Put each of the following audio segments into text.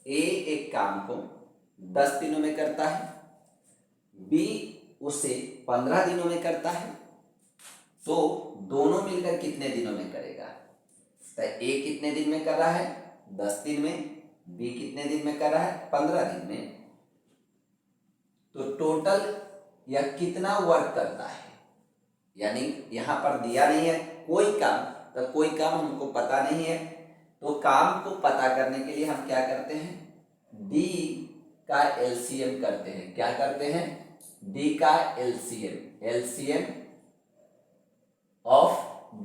ए एक काम को 10 दिनों में करता है, बी उसे 15 दिनों में करता है, तो दोनों मिलकर कितने दिनों में करेगा? तो ए कितने दिन में कर रहा है? 10 दिन में। बी कितने दिन में कर रहा है? 15 दिन में। तो टोटल यह कितना वर्क करता है, यानी यहां पर दिया नहीं है कोई काम, तो कोई काम हमको पता नहीं है, तो काम को पता करने के लिए हम क्या करते हैं? डी का एलसीएम करते हैं। क्या करते हैं? डी का एलसीएम, एलसीएम ऑफ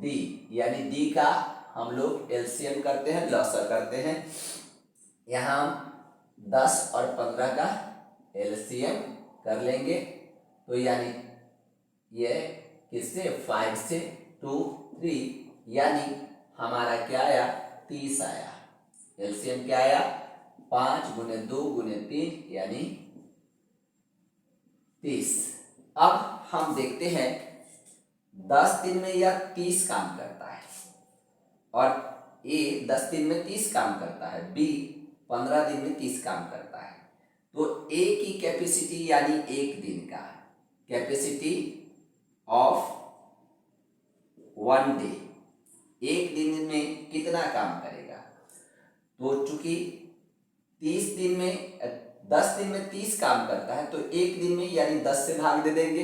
डी, यानी डी का हम लोग एलसीएम करते हैं, लॉसर करते हैं। यहां हम 10 और 15 का एलसीएम कर लेंगे, तो यानी ये किससे? 5 से 2 3, यानी हमारा क्या आया? 30 आया। एलसीएम क्या आया? 5 गुने 2 गुने 3 यानी 30। अब हम देखते हैं 10 दिन में यह 30 काम करता है, और ए 10 दिन में 30 काम करता है, बी 15 दिन में 30 काम करता है। तो ए की कैपेसिटी यानी एक दिन का कैपेसिटी ऑफ 1 डे, एक दिन में कितना काम करेगा? तो चूंकि 30 दिन में 10 दिन में 30 काम करता है, तो एक दिन में यानी 10 से भाग दे देंगे।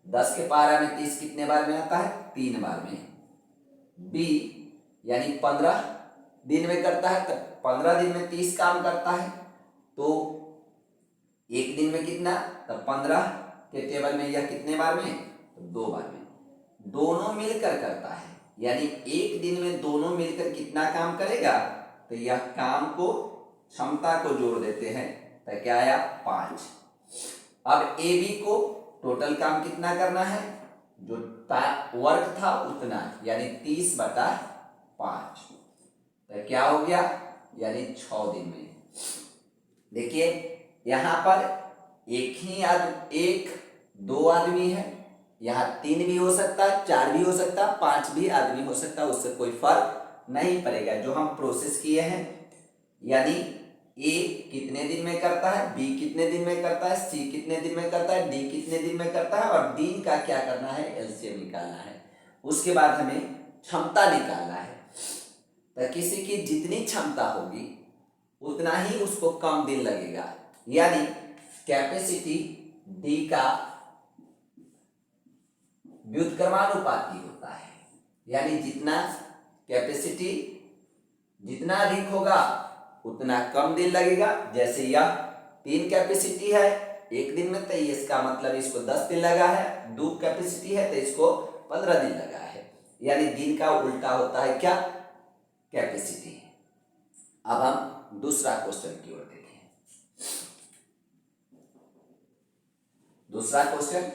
10 के पारा में 30 कितने बार में आता है? 3 बार में। बी यानी 15 दिन में करता है, तो 15 दिन में 30 काम करता है, तो एक दिन में कितना? तो 15 के टेबल में यह कितने बार में? तो 2 बार में। दोनों मिलकर करता है, यानी एक दिन में दोनों मिलकर कितना काम करेगा? तो यह काम को क्षमता को जोड़ देते हैं, तो क्या आया? 5। अब ए बी को टोटल काम कितना करना है? जो वर्क था उतना, यानी 30/5, तो क्या हो गया? यानी 6 दिन में। देखिए यहां पर एक 2 आदमी है, यहाँ 3 भी हो सकता है, 4 भी हो सकता है, 5 भी आदमी हो सकता है, उससे कोई फर्क नहीं पड़ेगा। जो हम प्रोसेस किए हैं, यानी ए कितने दिन में करता है, बी कितने दिन में करता है, सी कितने दिन में करता है, डी कितने दिन में करता है, और दिन का क्या करना है? एलसीएम निकालना है। उसके बाद हमें क्षमता निकालना है। तो किसी की जितनी क्षमता होगी उतना ही उसको कम दिन लगेगा, यानी कैपेसिटी डी का व्युत्क्रमानुपाती होता है, यानी जितना कैपेसिटी जितना अधिक होगा उतना कम दिन लगेगा। जैसे यह 3 कैपेसिटी है एक दिन में, तो इसका मतलब इसको 10 दिन लगा है। 2 कैपेसिटी है तो इसको 15 दिन लगा है, यानी दिन का उल्टा होता है क्या? कैपेसिटी। अब हम दूसरा क्वेश्चन की ओर देखें। दूसरा क्वेश्चन,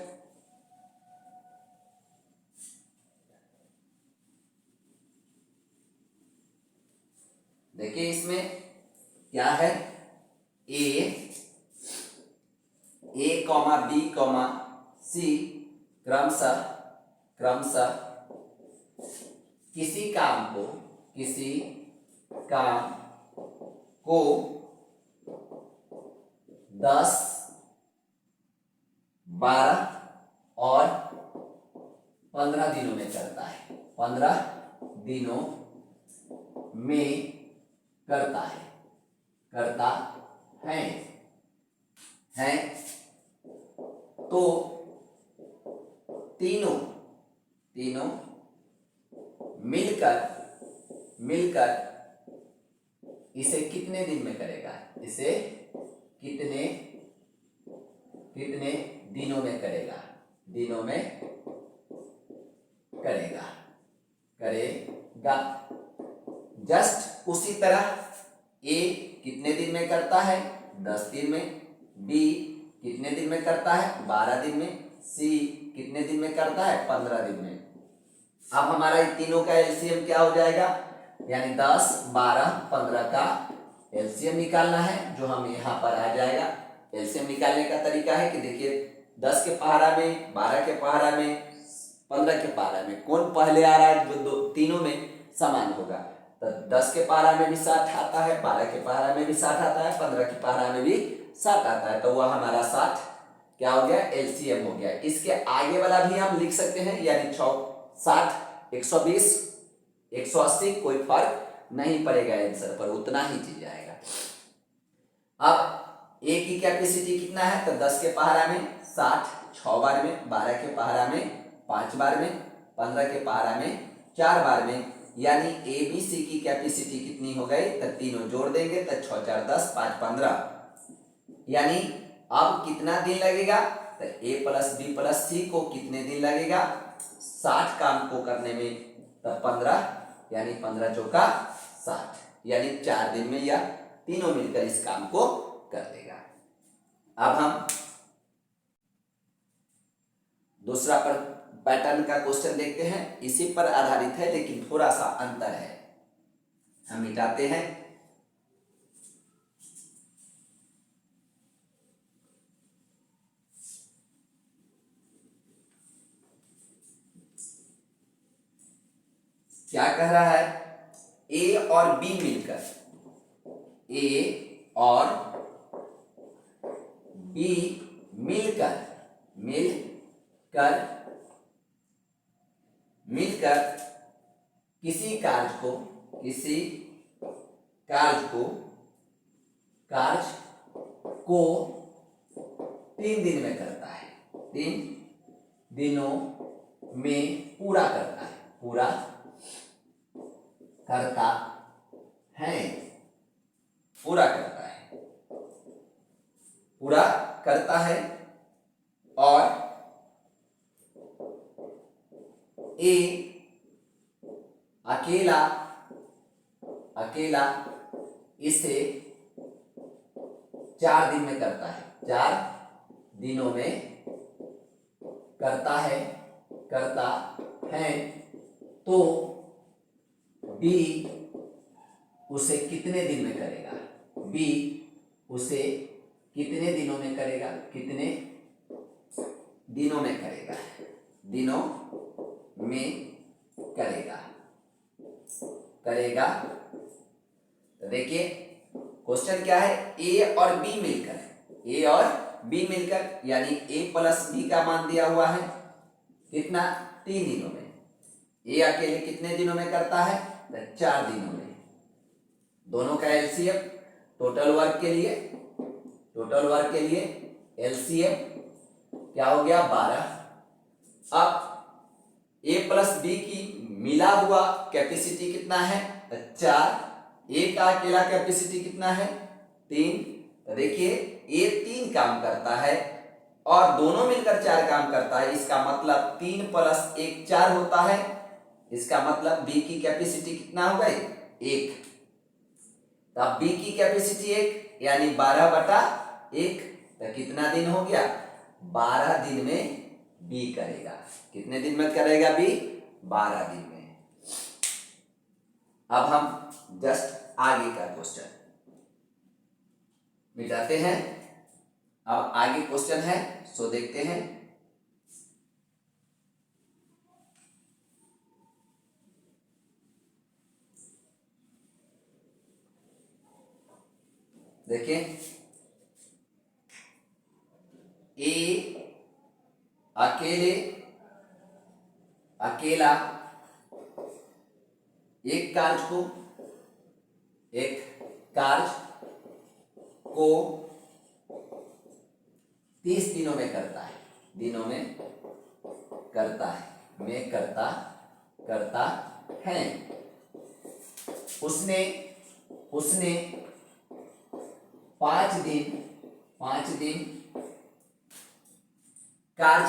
देखिए इसमें क्या है? ए कॉमा बी कॉमा सी क्रमशः किसी काम को 10, 12 और 15 दिनों में करता है। 15 दिनों में करता है तो तीनों मिलकर इसे कितने दिन में करेगा? इसे कितने दिनों में करेगा? करेगा। जस्ट उसी तरह ए कितने दिन में करता है? 10 दिन में। बी कितने दिन में करता है? 12 दिन में। सी कितने दिन में करता है? 15 दिन में। अब हमारा इन तीनों का एलसीएम क्या हो जाएगा? यानी 10, 12, 15 का एलसीएम निकालना है, जो हम यहाँ पर आ जाएगा। एलसीएम निकालने का तरीका है कि देखिए 10 के पहाड़ा में, 12 के पहाड़ा में, 15 के पहाड़ा में कौन पहले आ रहा है? जो तीनों में समान होगा। तो 10 के पहाड़ा में भी 60 आता है, 12 के पहाड़ा में भी 60 आता है, 15 के पहाड़ा में भी 60 आता है, तो वह हमारा 60 क्या हो गया, एलसीएम हो गया। इसके आगे वाला भी हम लिख सकते हैं, यानी 60, 120, 180, कोई फर्क नहीं पड़ेगा आंसर पर, उतना ही चीज आएगा। अब ए की कैपेसिटी कितना है, तो 10 के पहाड़ा में 60 6 बार में, 12 के पहाड़ा में 5 बार में, 15 के पहाड़ा में 4 बार में, यानी ए बी सी की कैपेसिटी कितनी हो गई, तो तीनों जोड़ देंगे तो 6 4 10 5 15, यानी अब कितना दिन लगेगा, तो ए प्लस बी प्लस सी को कितने दिन लगेगा, 60 काम को करने में, तो 15, यानी 15 चौका 60, यानी 4 दिन में यह तीनों मिलकर इस काम को कर देगा। अब हम दूसरा पैटर्न का क्वेश्चन देखते हैं, इसी पर आधारित है लेकिन थोड़ा सा अंतर है। हम मिटाते हैं, क्या कह रहा है, ए और बी मिलकर, ए और बी मिलकर किसी कार्य को 3 दिन में करता है, 3 दिनों में पूरा करता है, पूरा करता है और ए अकेला इसे 4 दिन में करता है, 4 दिनों में करता है, तो बी उसे कितने दिन में करेगा, बी उसे कितने दिनों में करेगा, कितने दिनों में करेगा, दिनों में करेगा। देखिए क्वेश्चन क्या है, ए और बी मिलकर, यानी ए प्लस बी का मान दिया हुआ है कितना, 3 दिनों में, ए अकेले कितने दिनों में करता है, 4 दिनों में, दोनों का एलसीएम टोटल वर्क के लिए एलसीएम क्या हो गया, 12। अब ए प्लस बी की मिला हुआ कैपेसिटी कितना है, 4, ए का अकेला कैपेसिटी कितना है, 3, तो देखिए ए 3 काम करता है और दोनों मिलकर 4 काम करता है, इसका मतलब 3 + 1 4 होता है, इसका मतलब बी की कैपेसिटी कितना हो गई, 1, तब बी की कैपेसिटी 1 यानी 12/1, तो कितना दिन हो गया, 12 दिन में बी करेगा, कितने दिन में करेगा बी, 12 दिन में। अब हम जस्ट आगे का क्वेश्चन मिटाते हैं, अब आगे क्वेश्चन है सो देखते हैं। देखिए ए अकेला एक कार्य को 30 दिनों में करता है, करता है। उसने 5 दिन कार्य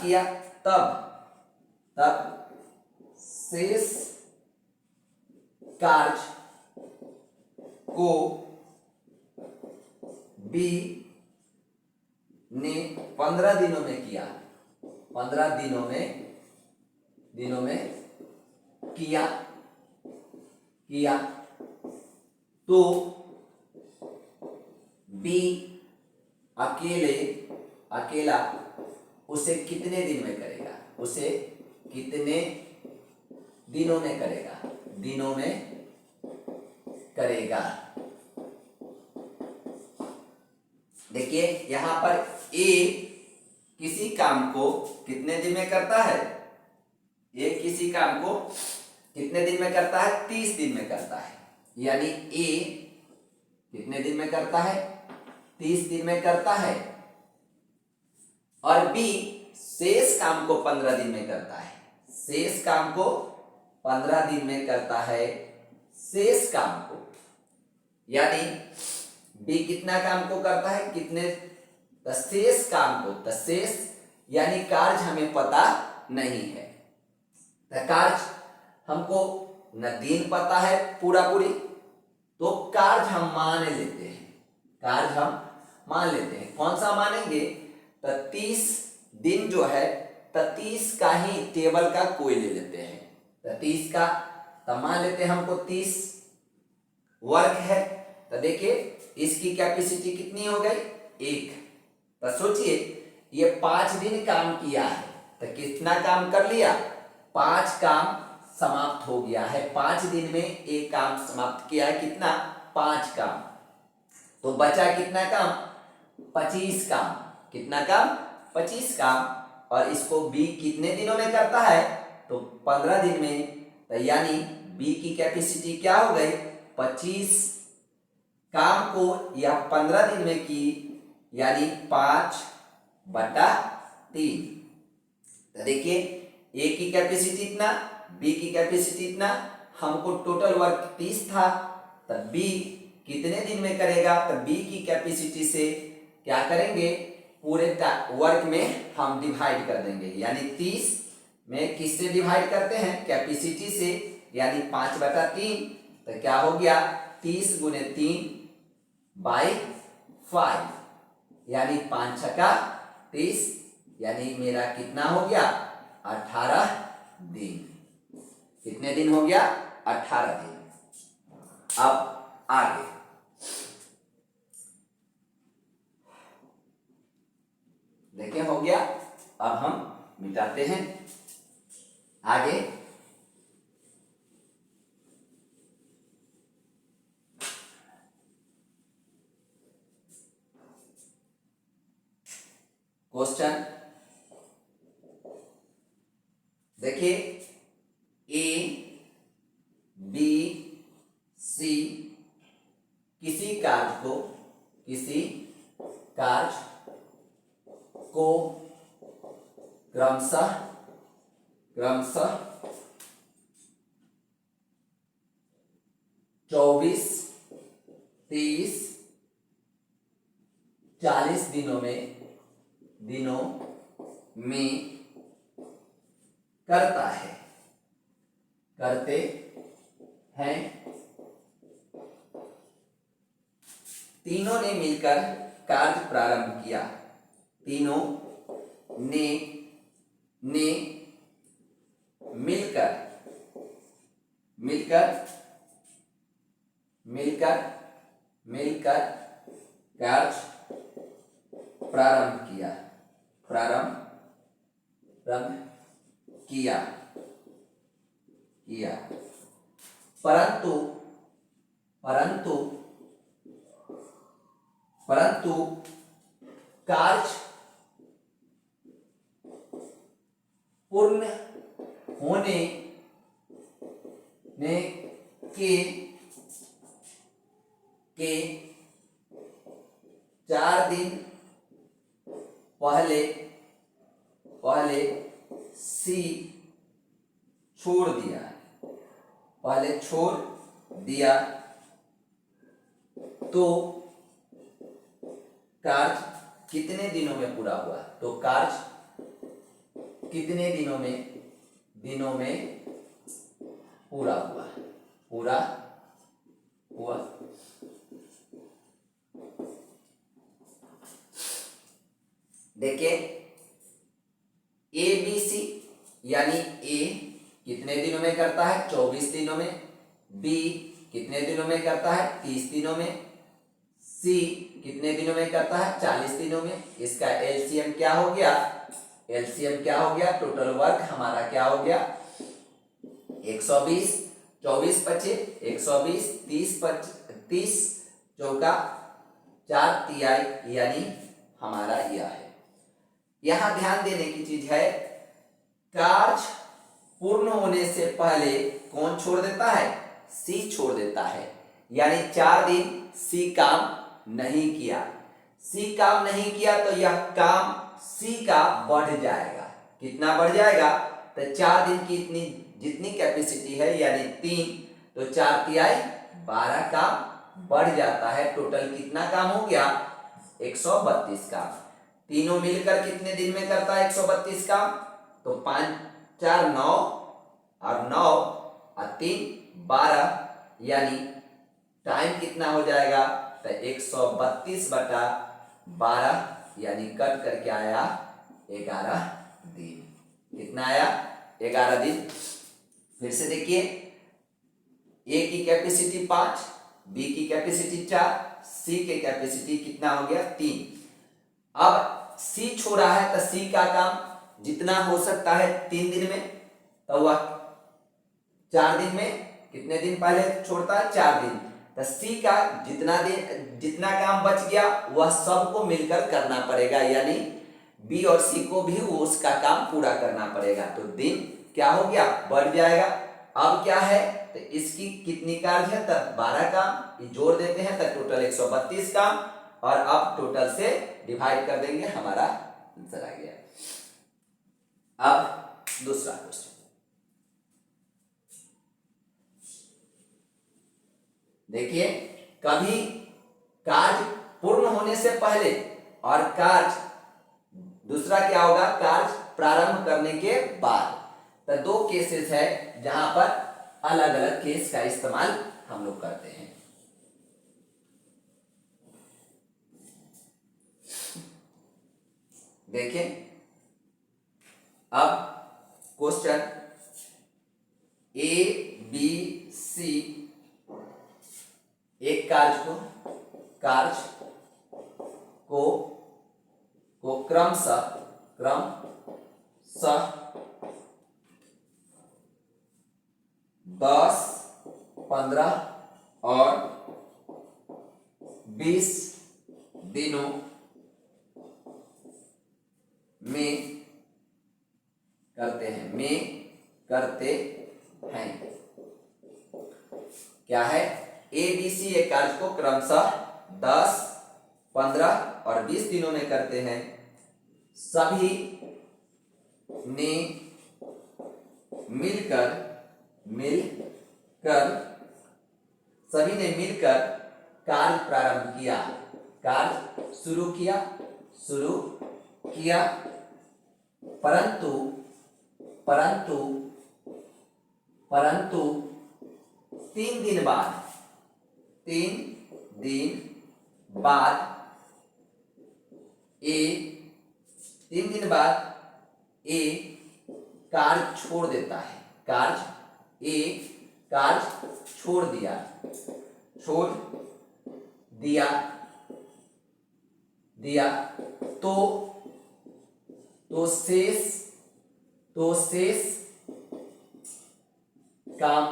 किया, तब शेष कार्य को बी ने 15 दिनों में किया, 15 दिनों में किया, तो बी अकेला उसे कितने दिन में करेगा, उसे कितने दिनों में करेगा, दिनों में करेगा। देखिए यहां पर ए किसी काम को कितने दिन में करता है, ए किसी काम को कितने दिन में करता है, 30 दिन में करता है। यानी ए कितने दिन में करता है, 30 दिन में करता है। और बी शेष काम को 15 दिन में करता है, शेष काम को 15 दिन में करता है, शेष काम को। यानी बी कितना काम को करता है, कितने, शेष काम को, शेष यानी कार्य हमें पता नहीं है। कार्य हमको न दिन पता है पूरा पूरी, तो कार्य हम मान लेते हैं, कार्य हम मान लेते हैं। कौन सा मानेंगे, 30 दिन जो है 30 का ही टेबल का कोई ले लेते हैं, 30 का, तब मान लेते हैं हमको 30 वर्ग है। तो देखिए इसकी कैपेसिटी कितनी हो गई, 1। तो सोचिए ये 5 दिन काम किया है, तो कितना काम कर लिया, 5 काम समाप्त हो गया है। 5 दिन में एक काम समाप्त किया है, कितना, 5 काम। तो बचा कितना काम, 25 काम। कितना काम, 25 काम। और इसको बी कितने दिनों में करता है, तो 15 दिन में। तो यानी बी की कैपेसिटी क्या हो गई, 25 काम को यह 15 दिन में की, यानी 5/3। तो देखिए ए की कैपेसिटी इतना, बी की कैपेसिटी इतना, हमको टोटल वर्क 30 था, तब बी कितने दिन में करेगा, तो बी की कैपेसिटी से क्या करेंगे, पूरे वर्क में हम डिवाइड कर देंगे। यानी 30 में किससे डिवाइड करते हैं, कैपेसिटी से, यानी 5/3। तो क्या हो गया, 30 × 3/5, यानी 5 छक्का 30, यानी मेरा कितना हो गया, 18 दिन। कितने दिन हो गया, 18 दिन। अब आगे देखिए हो गया। अब हम मिटाते हैं आगे। क्वेश्चन देखिए, ए बी सी किसी कार्य को क्रमशः 24, 30, 40 दिनों में करते हैं। तीनों ने मिलकर कार्य प्रारंभ किया, तीनों ने मिलकर कार्य प्रारंभ किया। परंतु कार्य पूर्ण होने के 4 दिन पहले सी छोड़ दिया, तो कार्य कितने दिनों में पूरा हुआ, तो कार्य कितने दिनों में पूरा हुआ। देखिए ए बी सी, यानी ए कितने दिनों में करता है, 24 दिनों में। बी कितने दिनों में करता है, 30 दिनों में। सी कितने दिनों में करता है, 40 दिनों में। इसका एलसीएम क्या हो गया, एलसीएम क्या हो गया, टोटल वर्क हमारा क्या हो गया 120, 24 बचे 120, 30 चौका 4 तिहाई यानी हमारा यह है। यहां ध्यान देने की चीज है, कार्य पूर्ण होने से पहले कौन छोड़ देता है, सी छोड़ देता है। यानी 4 दिन सी काम नहीं किया, सी काम नहीं किया तो यह काम सी का बढ़ जाएगा। कितना बढ़ जाएगा, तो 4 दिन की इतनी जितनी कैपेसिटी है यानी 3, तो 4 तिहाई 12 काम बढ़ जाता है। टोटल कितना काम हो गया 132 काम। तीनों मिलकर कितने दिन में करता है 132 काम, तो 5 4 9 और 9 और 3 12, यानी टाइम कितना हो जाएगा, तो 132 बटा 12 यानी कट करके आया 11 दिन। कितना आया 11 दिन। फिर से देखिए, ए की कैपेसिटी 5, बी की कैपेसिटी 4, सी की कैपेसिटी कितना हो गया 3। अब सी छोड़ा है तो सी का काम जितना हो सकता है 3 दिन में, तो वह 4 दिन में कितने दिन पहले छोड़ता है 4 दिन, तो सी का जितना काम बच गया वह सबको मिलकर करना पड़ेगा, यानी बी और सी को भी उसका काम पूरा करना पड़ेगा। तो दिन क्या हो गया बढ़ जाएगा। अब क्या है, तो इसकी कितनी कार्य है, तब 12 काम, ये जोड़ देते हैं तो टोटल 132 काम, और अब टोटल से डिवाइड कर देंगे, हमारा आंसर आ गया। अब दूसरा क्वेश्चन देखिए, कभी कार्य पूर्ण होने से पहले और कार्य दूसरा क्या होगा, कार्य प्रारंभ करने के बाद। तो 2 केसेस है जहां पर अलग अलग केस का इस्तेमाल हम लोग करते हैं। देखें, अब क्वेश्चन ए बी सी एक कार्य को क्रमशः 10, 15 और 20 दिनों में करते हैं। क्या है, ए बी सी एक कार्य को क्रमशः 10, 15 और 20 दिनों में करते हैं। सभी ने मिलकर कार्य प्रारंभ किया, कार्य शुरू किया, परंतु 3 दिन बाद ए कार्य छोड़ देता है, कार्य छोड़ दिया तो शेष काम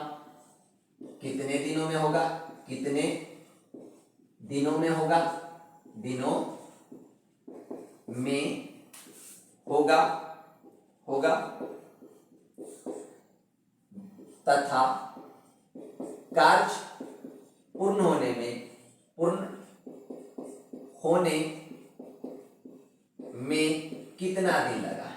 कितने दिनों में होगा, दिनों में होगा तथा कार्य पूर्ण होने में कितना दिन लगा।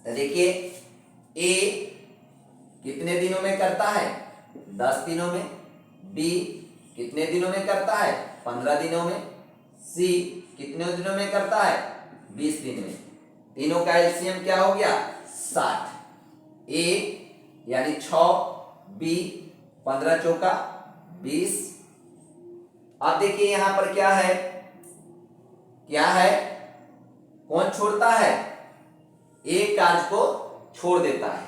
तो देखिए, ए कितने दिनों में करता है 10 दिनों में, बी कितने दिनों में करता है 15 दिनों में, सी कितने दिनों में करता है 20 दिन में। तीनों का एलसीएम क्या हो गया 60। ए यानी 6, बी 15 चौका 20। अब देखिए यहां पर क्या है, कौन छोड़ता है, एक कार्य को छोड़ देता है,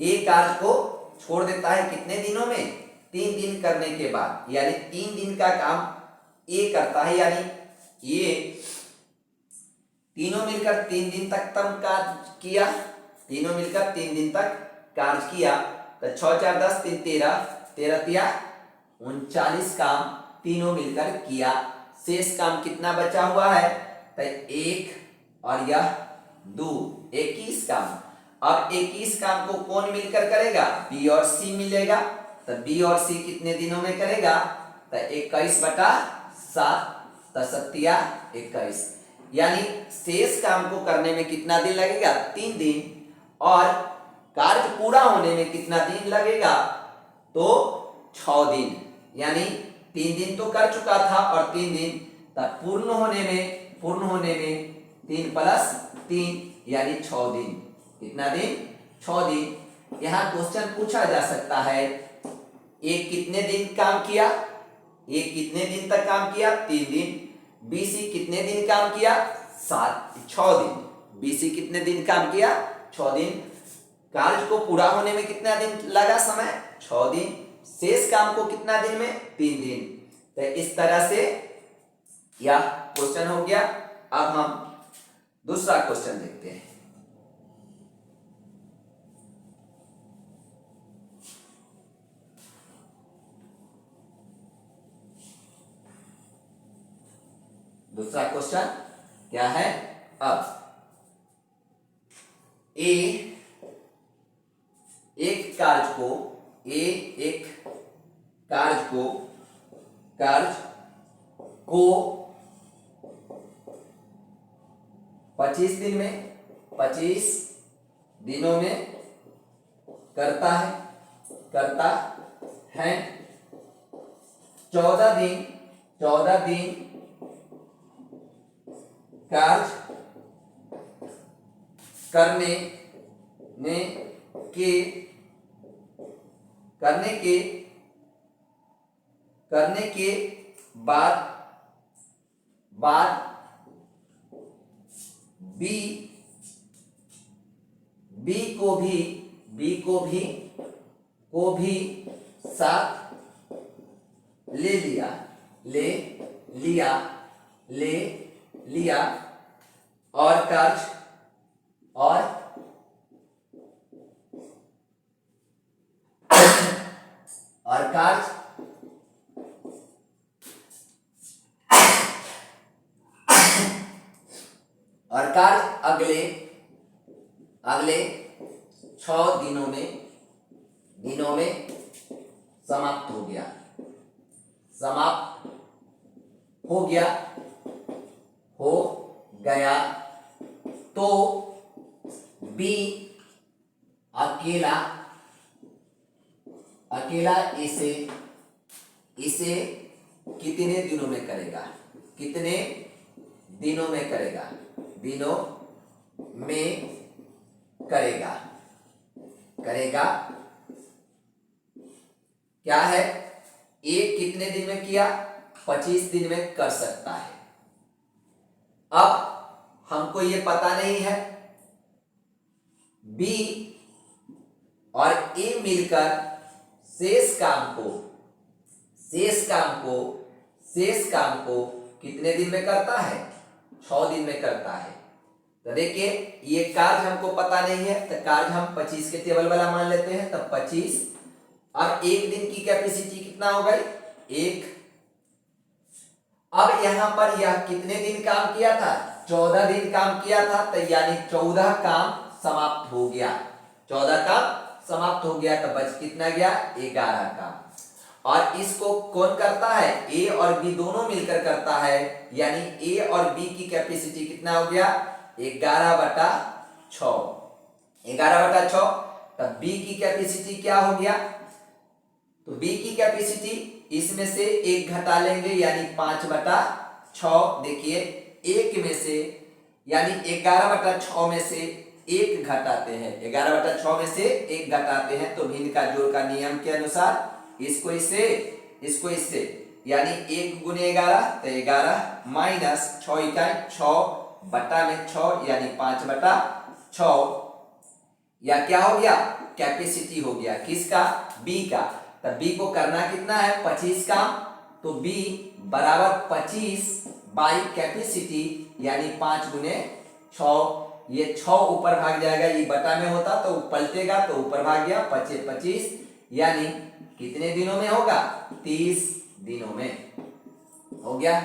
एक कार्य को छोड़ देता है कितने दिनों में 3 दिन करने के बाद, यानी 3 दिन का काम ए करता है, यानी ये तीनों मिलकर 3 दिन तक कार्य किया, तीनों मिलकर 3 दिन तक कार्य किया, तो 6 4 10 3 13, 13 तिया 39 काम तीनों मिलकर किया। शेष काम कितना बचा हुआ है, तो 1 और यह 2, 21 काम। अब 21 काम को कौन मिलकर करेगा, बी और सी मिलेगा, तो बी और सी कितने दिनों में करेगा, तो 21/7, तो 21, यानी शेष काम को करने में कितना दिन लगेगा, 3 दिन, और कार्य पूरा होने में कितना दिन लगेगा, तो 6 दिन, यानी 3 दिन तो कर चुका था और 3 दिन तब पूर्ण होने में 3 + 3 यानी 6 दिन। कितना दिन, 6 दिन। यहाँ क्वेश्चन पूछा जा सकता है, एक कितने दिन काम किया, एक कितने दिन तक काम किया, 3 दिन। बीसी कितने दिन काम किया, 6 दिन। बीसी कितने दिन काम किया, 6 दिन। कार्य को पूरा होने में कितना दिन लगा समय, 6 दिन। शेष काम को कितना दिन में, 3 दिन। तो इस तरह से यह क्वेश्चन हो गया। अब हम दूसरा क्वेश्चन देखते हैं। दूसरा क्वेश्चन क्या है, अब एक कार्य को 25 दिनों में करता है 14 दिन कार्य करने के बाद बी को भी साथ ले लिया और कार्य अगले 6 दिनों में समाप्त हो गया तो बी अकेला इसे कितने दिनों में करेगा, दिनों में करेगा। क्या है, एक कितने दिन में किया, 25 दिन में कर सकता है। अब हमको ये पता नहीं है, बी और ए मिलकर शेष काम को कितने दिन में करता है, 6 दिन में करता है। तो देखिए ये कार्य हमको पता नहीं है, तो कार्य हम 25 के टेबल वाला मान लेते हैं, तब 25। अब एक दिन की कैपेसिटी कितना हो गई, 1। अब यहां पर यह कितने दिन काम किया था, 14 दिन काम किया था, तो यानी 14 काम समाप्त हो गया, 14 काम समाप्त हो गया, तो बच कितना गया, 11 काम। और इसको कौन करता है, ए और बी दोनों मिलकर करता है, यानी ए और बी की कैपेसिटी कितना हो गया, 11/6। 11/6। तब बी की कैपेसिटी क्या हो गया, तो बी की कैपेसिटी इसमें से 1 घटा लेंगे, यानी 5/6। देखिए 1 में से, यानी 11/6 में से 1 घटाते हैं, 11/6 में से 1 घटाते हैं, तो भिन्न का जोड़ का नियम के अनुसार इसको इससे, यानी 1 × 11 तो 11 माइनस 6 इकाई 6 बटा में 6, यानी 5/6। या क्या हो गया, कैपेसिटी हो गया, किसका, बी का। तब बी को करना कितना है 25 काम, तो बी बराबर 25 बाई कैपेसिटी यानी 5 गुने 6। ये 6 ऊपर भाग जाएगा, ये बटा में होता तो पलटेगा तो ऊपर भाग गया, 25 यानी कितने दिनों में होगा 30 दिनों में हो गया।